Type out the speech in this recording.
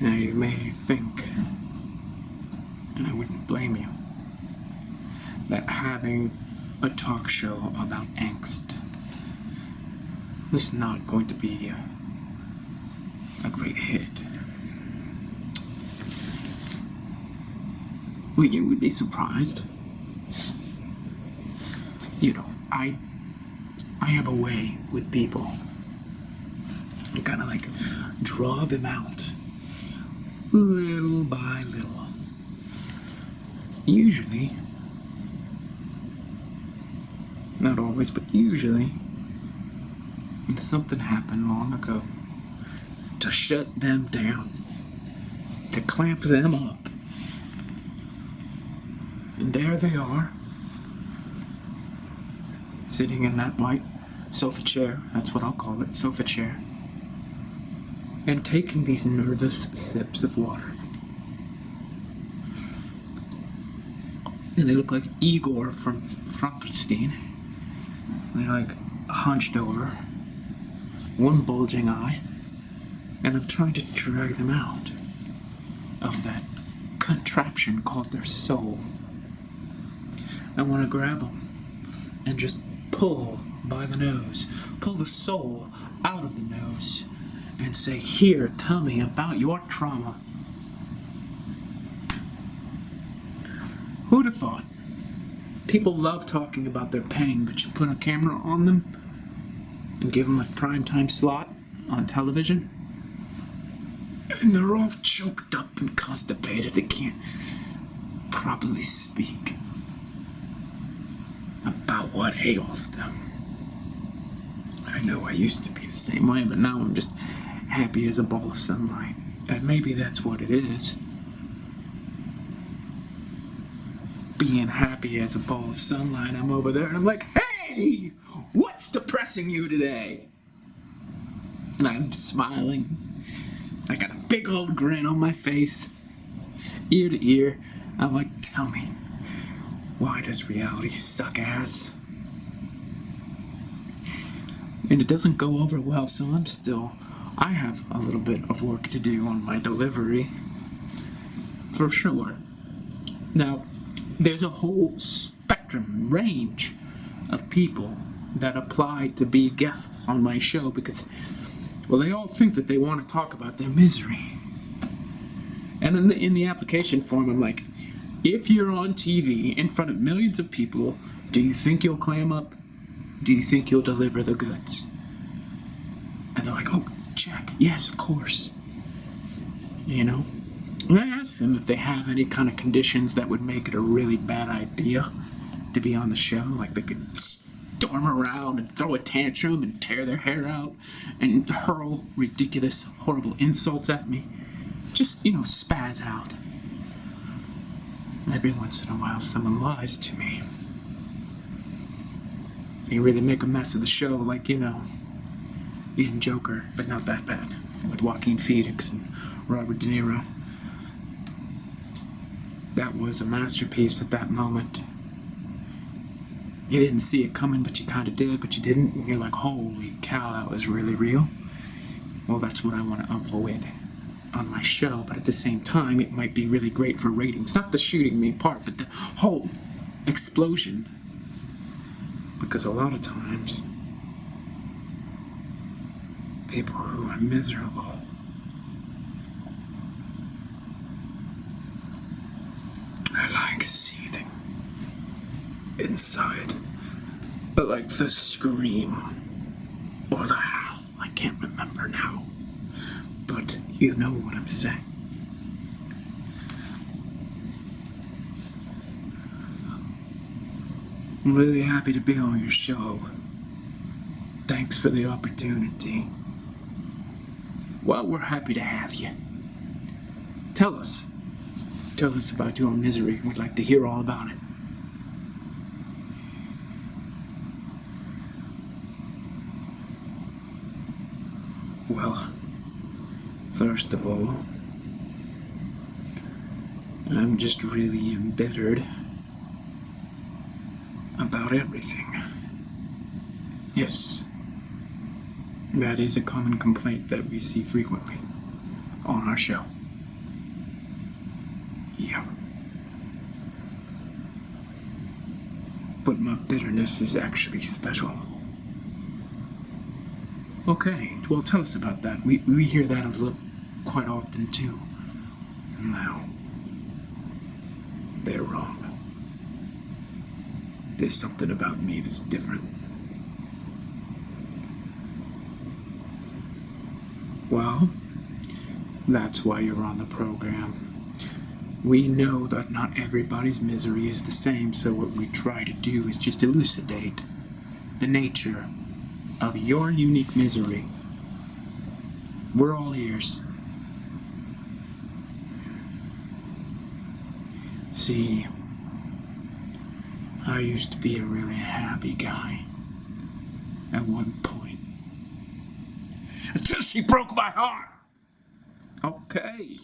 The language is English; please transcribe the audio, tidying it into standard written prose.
Now you may think, and I wouldn't blame you, that having a talk show about angst is not going to be a great hit. Well, you would be surprised. You know, I have a way with people. I kind of like draw them out little by little. Usually, not always, but usually, something happened long ago to shut them down, to clamp them up. And there they are, sitting in that white sofa chair, that's what I'll call it, sofa chair, and taking these nervous sips of water. And they look like Igor from Frankenstein. They're like hunched over, one bulging eye, and I'm trying to drag them out of that contraption called their soul. I want to grab them and just pull by the nose, pull the soul out of the nose, and say, "Here, tell me about your trauma." Who'd have thought? People love talking about their pain, but you put a camera on them and give them a primetime slot on television, and they're all choked up and constipated. They can't properly speak about what ails them. I know I used to be the same way, but now I'm just happy as a ball of sunlight. And maybe that's what it is. Being happy as a ball of sunlight, I'm over there and I'm like, "Hey, what's depressing you today?" And I'm smiling. I got a big old grin on my face, ear to ear. I'm like, "Tell me, why does reality suck ass?" And it doesn't go over well, so I have a little bit of work to do on my delivery, for sure. Now, there's a whole spectrum, range of people that apply to be guests on my show because, well, they all think that they want to talk about their misery. And in the application form, I'm like, if you're on TV in front of millions of people, do you think you'll clam up? Do you think you'll deliver the goods? And they're like, "Oh, check. Yes, of course." You know? And I asked them if they have any kind of conditions that would make it a really bad idea to be on the show. Like they could storm around and throw a tantrum and tear their hair out and hurl ridiculous, horrible insults at me. Just, spaz out. And every once in a while, someone lies to me. They really make a mess of the show, like, in Joker, but not that bad, with Joaquin Phoenix and Robert De Niro. That was a masterpiece at that moment. You didn't see it coming, but you kind of did, but you didn't, and you're like, "Holy cow, that was really real." Well, that's what I want to avoid on my show, but at the same time, it might be really great for ratings. Not the shooting me part, but the whole explosion. Because a lot of times, people who are miserable are like seething inside. But like the scream or the howl, I can't remember now. But you know what I'm saying. I'm really happy to be on your show. Thanks for the opportunity. Well, we're happy to have you. Tell us about your misery. We'd like to hear all about it. Well, first of all, I'm just really embittered about everything. Yes, that is a common complaint that we see frequently on our show. you. But my bitterness is actually special. Okay, well, tell us about that. We hear that a little quite often, too. Now, they're wrong. There's something about me that's different. Well, that's why you're on the program. We know that not everybody's misery is the same, so what we try to do is just elucidate the nature of your unique misery. We're all ears. See, I used to be a really happy guy at one point. Until she broke my heart. Okay.